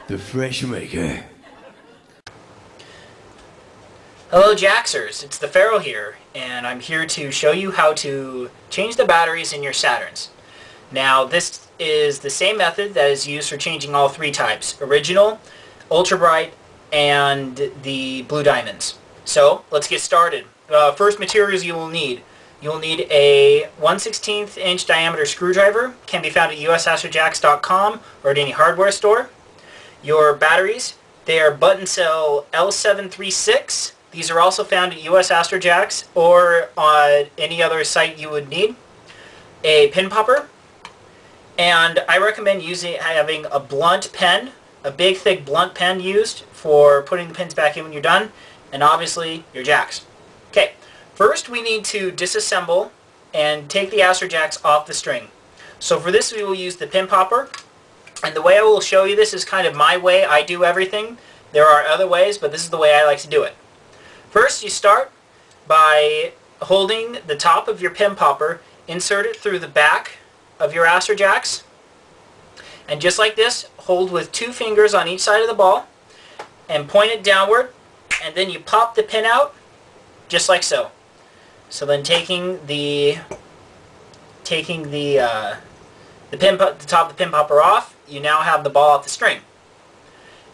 the Fresh Maker. Hello Jaxers, it's the Pharaoh here, and I'm here to show you how to change the batteries in your Saturns. Now this is the same method that is used for changing all three types, original, ultra bright, and the blue diamonds. So let's get started. First materials you will need. You'll need a 1/16 inch diameter screwdriver, can be found at usastrojax.com or at any hardware store. Your batteries, they are button cell L736. These are also found at US Astrojax or on any other site you would need. A pin popper, and I recommend having a blunt pen, a big thick blunt pen used for putting the pins back in when you're done, and obviously your jacks. Okay, first we need to disassemble and take the Astrojax off the string. So for this we will use the pin popper, and the way I will show you this is kind of my way. I do everything. There are other ways, but this is the way I like to do it. First, you start by holding the top of your pin popper, insert it through the back of your Astrojax, and just like this, hold with 2 fingers on each side of the ball, and point it downward, and then you pop the pin out, just like so. So then taking the top of the pin popper off, you now have the ball off the string.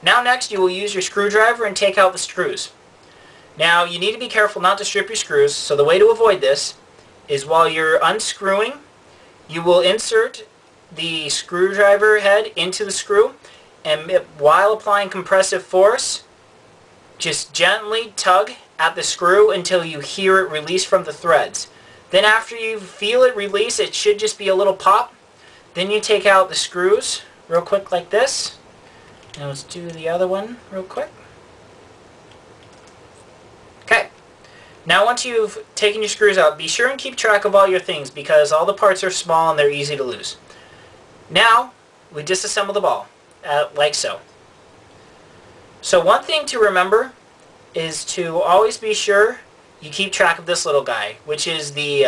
Now next, you will use your screwdriver and take out the screws. Now you need to be careful not to strip your screws, so the way to avoid this is while you're unscrewing, you will insert the screwdriver head into the screw, and while applying compressive force, just gently tug at the screw until you hear it release from the threads. Then after you feel it release, it should just be a little pop. Then you take out the screws real quick like this. Now let's do the other one real quick. Now once you've taken your screws out, be sure and keep track of all your things because all the parts are small and they're easy to lose. Now, we disassemble the ball, like so. So one thing to remember is to always be sure you keep track of this little guy, which is the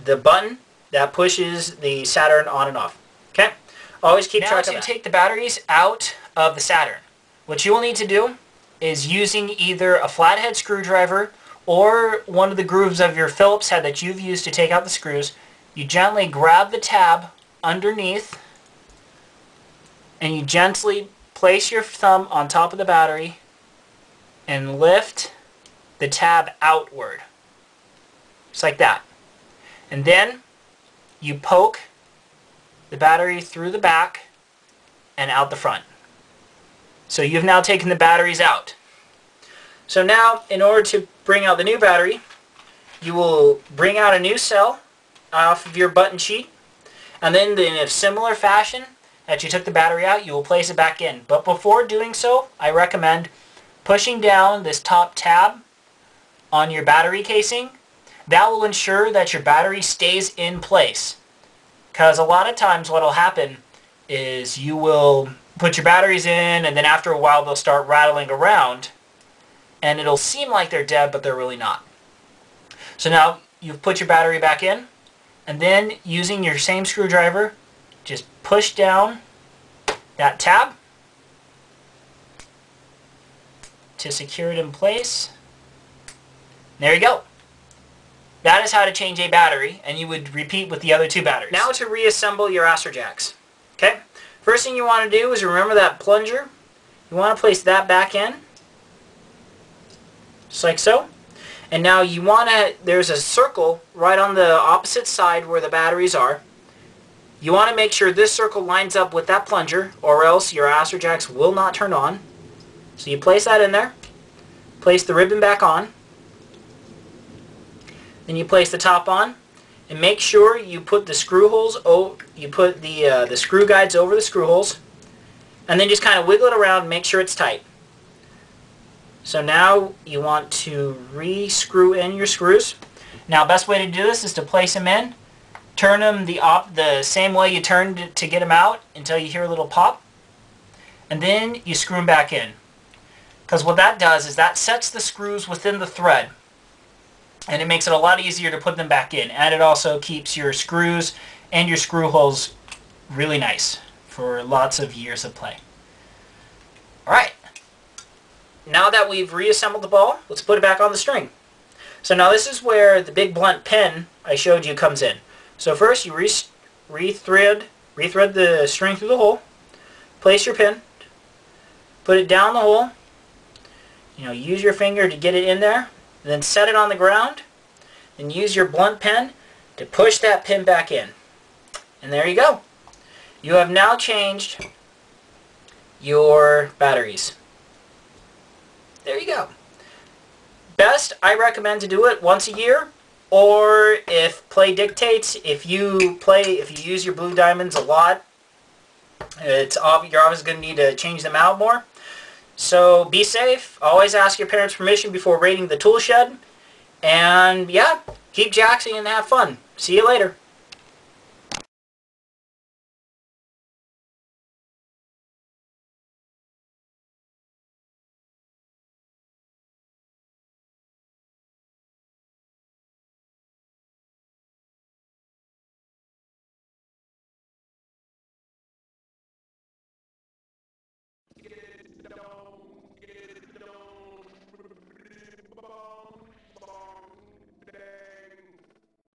button that pushes the Saturn on and off. Okay? Always keep track of that. Now to take the batteries out of the Saturn, what you will need to do is using either a flathead screwdriver or one of the grooves of your Phillips head that you've used to take out the screws. You gently grab the tab underneath and you gently place your thumb on top of the battery and lift the tab outward. Just like that. And then you poke the battery through the back and out the front. So you've now taken the batteries out. So now, in order to bring out the new battery, you will bring out a new cell off of your button sheet, and then in a similar fashion that you took the battery out, you will place it back in. But before doing so, I recommend pushing down this top tab on your battery casing. That will ensure that your battery stays in place. Because a lot of times what will happen is you will put your batteries in, and then after a while they'll start rattling around, and it'll seem like they're dead, but they're really not. So now you've put your battery back in, and then using your same screwdriver, just push down that tab to secure it in place. There you go. That is how to change a battery, and you would repeat with the other 2 batteries. Now to reassemble your Astrojax. Okay? First thing you want to do is remember that plunger. You want to place that back in, just like so. And now you want to, there's a circle right on the opposite side where the batteries are. You want to make sure this circle lines up with that plunger, or else your Astrojax will not turn on. So you place that in there, place the ribbon back on, then you place the top on, and make sure you put the screw holes, you put the screw guides over the screw holes, and then just kind of wiggle it around and make sure it's tight. So now you want to re-screw in your screws. Now best way to do this is to place them in, turn them the same way you turned to get them out until you hear a little pop, and then you screw them back in. Because what that does is that sets the screws within the thread, and it makes it a lot easier to put them back in, and it also keeps your screws and your screw holes really nice for lots of years of play. Alright, now that we've reassembled the ball, let's put it back on the string. So now this is where the big blunt pin I showed you comes in. So first you rethread the string through the hole, place your pin, put it down the hole, use your finger to get it in there, then set it on the ground, and use your blunt pen to push that pin back in. And there you go. You have now changed your batteries. There you go. Best, I recommend to do it once a year, or if play dictates, if you use your blue diamonds a lot, you're obviously going to need to change them out more. So be safe. Always ask your parents' permission before raiding the tool shed. And yeah, keep jaxing and have fun. See you later.